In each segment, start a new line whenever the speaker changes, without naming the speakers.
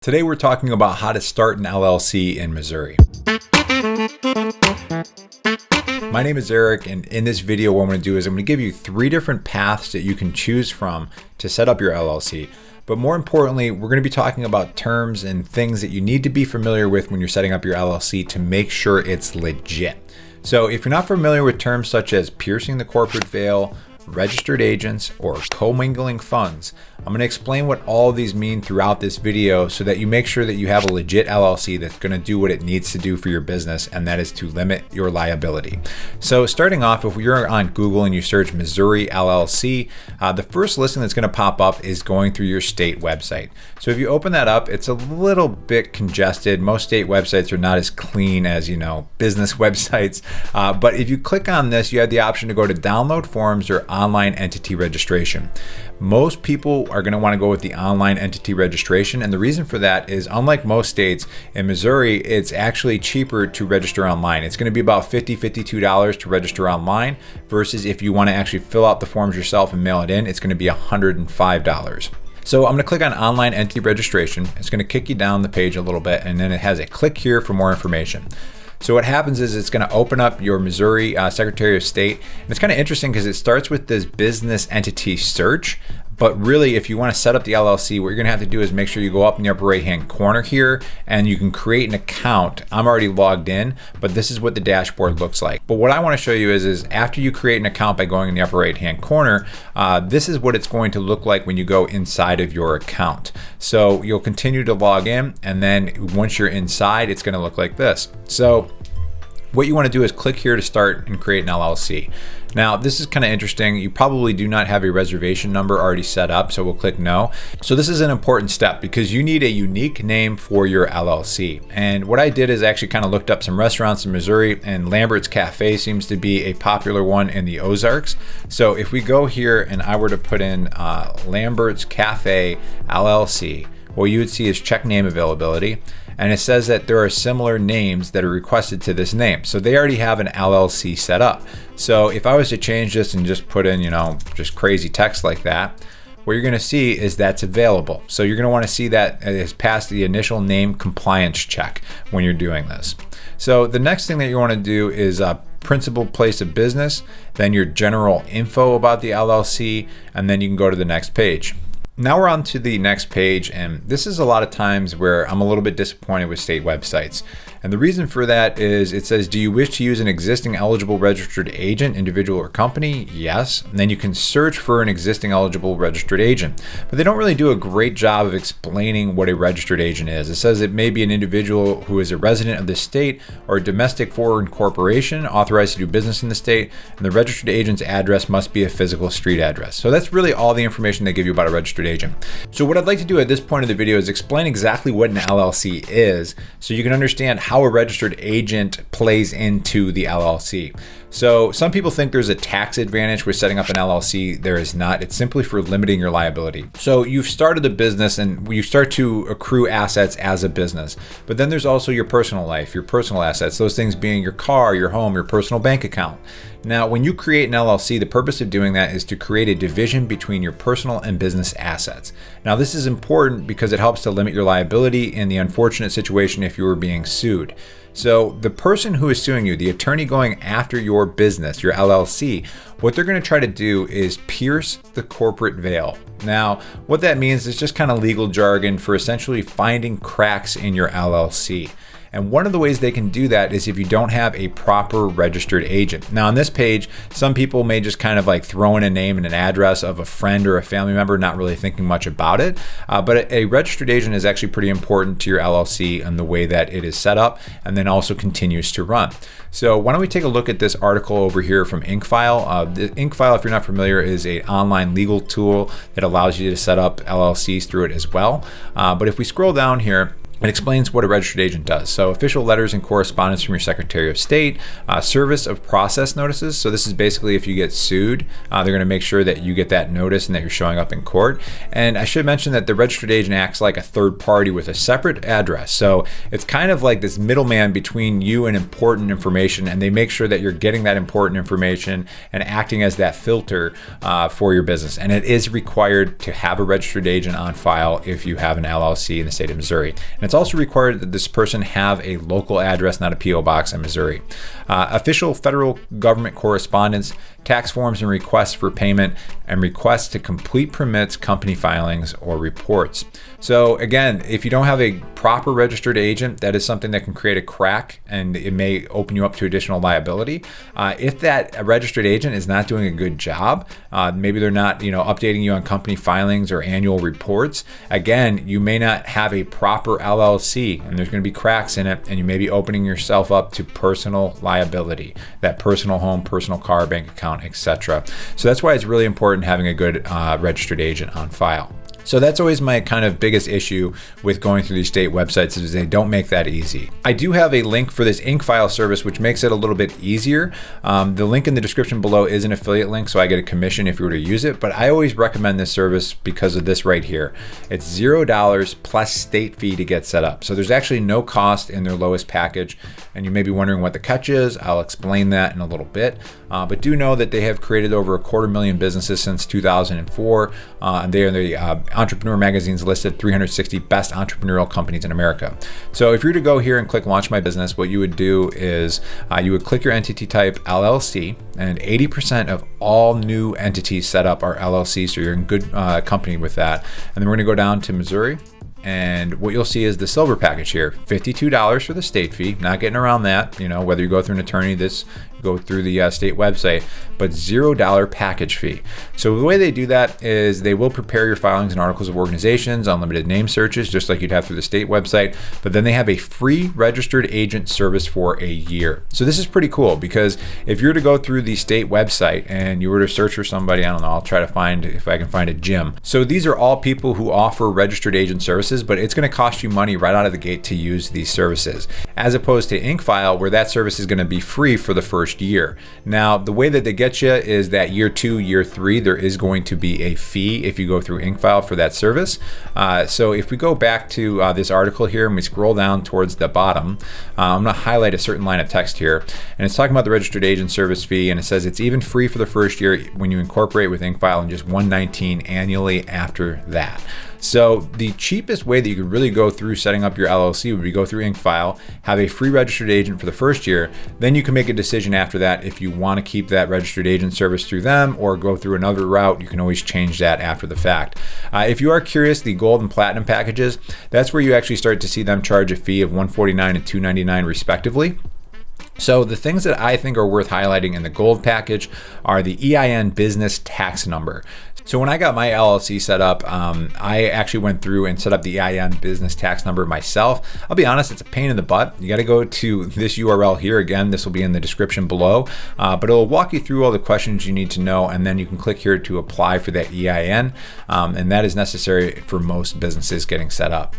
Today we're talking about how to start an LLC in Missouri. My name is Eric, and in this video what I'm going to do is I'm going to give you 3 different paths that you can choose from to set up your LLC. But more importantly, we're going to be talking about terms and things that you need to be familiar with when you're setting up your LLC to make sure it's legit. So if you're not familiar with terms such as piercing the corporate veil, registered agents, or commingling funds, I'm going to explain what all of these mean throughout this video so that you make sure that you have a legit LLC that's going to do what it needs to do for your business, and that is to limit your liability. So starting off, if you're on Google and you search Missouri LLC, the first listing that's going to pop up is going through your state website. So if you open that up, it's a little bit congested. Most state websites are not as clean as, business websites. But if you click on this, you have the option to go to download forms or online entity registration. Most people are going to want to go with the online entity registration, and the reason for that is, unlike most states, in Missouri it's actually cheaper to register online. It's going to be about $52 to register online, versus if you want to actually fill out the forms yourself and mail it in, it's going to be $105. So I'm going to click on online entity registration. It's going to kick you down the page a little bit, and then it has a click here for more information. So what happens is it's going to open up your Missouri Secretary of State. And it's kind of interesting because it starts with this business entity search. But really, if you want to set up the LLC, what you're going to have to do is make sure you go up in the upper right-hand corner here and you can create an account. I'm already logged in, but this is what the dashboard looks like. But what I want to show you is after you create an account by going in the upper right-hand corner, this is what it's going to look like when you go inside of your account. So you'll continue to log in, and then once you're inside, it's going to look like this. So what you want to do is click here to start and create an LLC. Now, this is kind of interesting. You probably do not have a reservation number already set up, so we'll click no. So this is an important step because you need a unique name for your LLC. And what I did is actually kind of looked up some restaurants in Missouri, and Lambert's Cafe seems to be a popular one in the Ozarks. So if we go here and I were to put in Lambert's Cafe LLC, what you would see is check name availability. And it says that there are similar names that are requested to this name. So they already have an LLC set up. So if I was to change this and just put in, just crazy text like that, what you're going to see is that's available. So you're going to want to see that it has passed the initial name compliance check when you're doing this. So the next thing that you want to do is principal place of business, then your general info about the LLC, and then you can go to the next page. Now we're on to the next page, and this is a lot of times where I'm a little bit disappointed with state websites. And the reason for that is it says, do you wish to use an existing eligible registered agent, individual, or company? Yes. And then you can search for an existing eligible registered agent. But they don't really do a great job of explaining what a registered agent is. It says it may be an individual who is a resident of the state or a domestic foreign corporation authorized to do business in the state, and the registered agent's address must be a physical street address. So that's really all the information they give you about a registered agent. So what I'd like to do at this point of the video is explain exactly what an LLC is so you can understand how a registered agent plays into the LLC. So some people think there's a tax advantage with setting up an LLC. There is not. It's simply for limiting your liability. So you've started a business and you start to accrue assets as a business. But then there's also your personal life, your personal assets, those things being your car, your home, your personal bank account. Now, when you create an LLC, the purpose of doing that is to create a division between your personal and business assets. Now, this is important because it helps to limit your liability in the unfortunate situation if you were being sued. So the person who is suing you, the attorney going after your business, your LLC, what they're going to try to do is pierce the corporate veil. Now, what that means is just kind of legal jargon for essentially finding cracks in your LLC. And one of the ways they can do that is if you don't have a proper registered agent. Now on this page, some people may just kind of like throw in a name and an address of a friend or a family member, not really thinking much about it. But a registered agent is actually pretty important to your LLC and the way that it is set up, and then also continues to run. So why don't we take a look at this article over here from InkFile. The InkFile, if you're not familiar, is an online legal tool that allows you to set up LLCs through it as well. But if we scroll down here, It explains what a registered agent does. So official letters and correspondence from your Secretary of State, service of process notices. So this is basically if you get sued, they're going to make sure that you get that notice and that you're showing up in court. And I should mention that the registered agent acts like a third party with a separate address. So it's kind of like this middleman between you and important information, and they make sure that you're getting that important information and acting as that filter for your business. And it is required to have a registered agent on file if you have an LLC in the state of Missouri. And it's also required that this person have a local address, not a P.O. box in Missouri. Official federal government correspondence, tax forms and requests for payment, and requests to complete permits, company filings, or reports. So again, if you don't have a proper registered agent, that is something that can create a crack and it may open you up to additional liability. If that registered agent is not doing a good job, maybe they're not updating you on company filings or annual reports, again, you may not have a proper LLC and there's going to be cracks in it, and you may be opening yourself up to personal liability, that personal home, personal car, bank account, etc. So that's why it's really important having a good registered agent on file. So that's always my kind of biggest issue with going through these state websites, is they don't make that easy. I do have a link for this ink file service, which makes it a little bit easier. The link in the description below is an affiliate link, so I get a commission if you were to use it, but I always recommend this service because of this right here. It's $0 plus state fee to get set up. So there's actually no cost in their lowest package, and you may be wondering what the catch is. I'll explain that in a little bit, but do know that they have created over 250,000 businesses since 2004, and they are the Entrepreneur Magazine's listed 360 best entrepreneurial companies in America. So if you were to go here and click Launch My Business, what you would do is you would click your entity type LLC, and 80% of all new entities set up are LLC, so you're in good company with that. And then we're going to go down to Missouri. And what you'll see is the silver package here, $52 for the state fee, not getting around that, whether you go through an attorney, go through the state website, but $0 package fee. So the way they do that is they will prepare your filings and articles of organizations, unlimited name searches, just like you'd have through the state website, but then they have a free registered agent service for a year. So this is pretty cool, because if you were to go through the state website and you were to search for somebody, I don't know, I'll try to find if I can find a Jim. So these are all people who offer registered agent services, but it's going to cost you money right out of the gate to use these services, as opposed to InkFile, where that service is going to be free for the first year. Now, the way that they get you is that year 2, year 3, there is going to be a fee if you go through InkFile for that service. So if we go back to this article here and we scroll down towards the bottom, I'm going to highlight a certain line of text here, and it's talking about the registered agent service fee, and it says it's even free for the first year when you incorporate with InkFile, and just $119 annually after that. So the cheapest way that you could really go through setting up your LLC would be go through InkFile, have a free registered agent for the first year, then you can make a decision after that if you want to keep that registered agent service through them or go through another route. You can always change that after the fact. If you are curious, the gold and platinum packages, that's where you actually start to see them charge a fee of $149 and $299 respectively. So the things that I think are worth highlighting in the gold package are the EIN business tax number. So when I got my LLC set up, I actually went through and set up the EIN business tax number myself. I'll be honest, it's a pain in the butt. You got to go to this URL here. Again, this will be in the description below, but it'll walk you through all the questions you need to know, and then you can click here to apply for that EIN, and that is necessary for most businesses getting set up.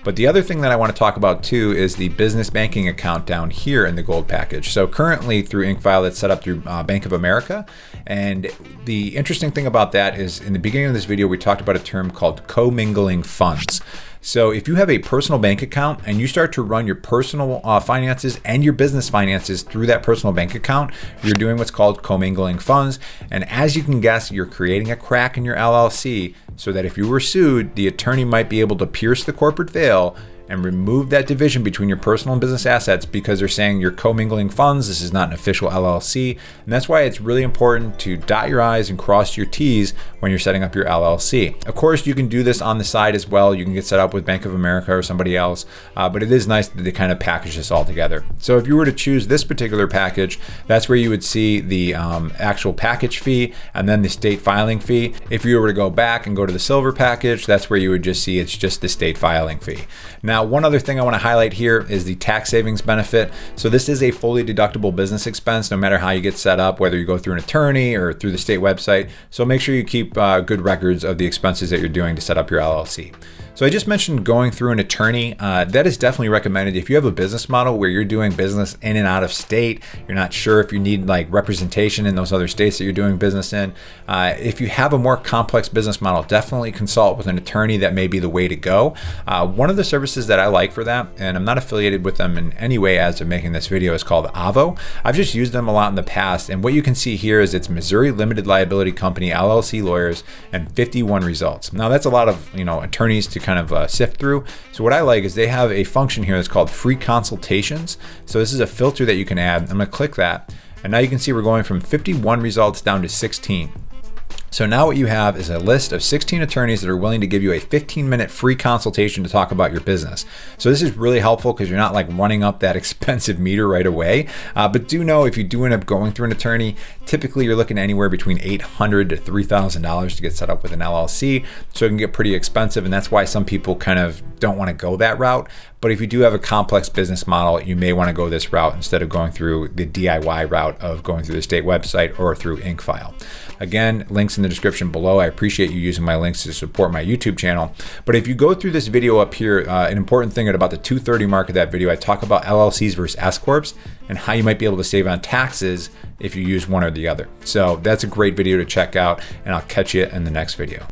But the other thing that I want to talk about too is the business banking account down here in the gold package. So currently through InkFile, it's set up through Bank of America. And the interesting thing about that is in the beginning of this video, we talked about a term called Commingling Funds. So if you have a personal bank account and you start to run your personal finances and your business finances through that personal bank account, you're doing what's called commingling funds. And as you can guess, you're creating a crack in your LLC so that if you were sued, the attorney might be able to pierce the corporate veil and remove that division between your personal and business assets, because they're saying you're commingling funds. This is not an official LLC. And that's why it's really important to dot your I's and cross your T's when you're setting up your LLC. Of course, you can do this on the side as well. You can get set up with Bank of America or somebody else, but it is nice that they kind of package this all together. So if you were to choose this particular package, that's where you would see the actual package fee and then the state filing fee. If you were to go back and go to the silver package, that's where you would just see it's just the state filing fee. Now, one other thing I want to highlight here is the tax savings benefit. So this is a fully deductible business expense, no matter how you get set up, whether you go through an attorney or through the state website. So make sure you keep good records of the expenses that you're doing to set up your LLC. So I just mentioned going through an attorney. That is definitely recommended if you have a business model where you're doing business in and out of state. You're not sure if you need like representation in those other states that you're doing business in. If you have a more complex business model, definitely consult with an attorney. That may be the way to go. One of the services that I like for that, and I'm not affiliated with them in any way as of making this video, is called Avo. I've just used them a lot in the past, and what you can see here is it's Missouri Limited Liability Company, LLC lawyers, and 51 results. Now that's a lot of attorneys to kind of sift through. So what I like is they have a function here that's called free consultations. So this is a filter that you can add. I'm going to click that, and now you can see we're going from 51 results down to 16. So now what you have is a list of 16 attorneys that are willing to give you a 15-minute free consultation to talk about your business. So this is really helpful because you're not like running up that expensive meter right away. But do know if you do end up going through an attorney, typically you're looking anywhere between $800 to $3,000 to get set up with an LLC. So it can get pretty expensive, and that's why some people kind of don't want to go that route. But if you do have a complex business model, you may want to go this route instead of going through the DIY route of going through the state website or through EIN-File. Again, links in the description below. I appreciate you using my links to support my YouTube channel. But if you go through this video up here, an important thing at about the 2:30 mark of that video, I talk about LLCs versus S-Corps and how you might be able to save on taxes if you use one or the other. So that's a great video to check out, and I'll catch you in the next video.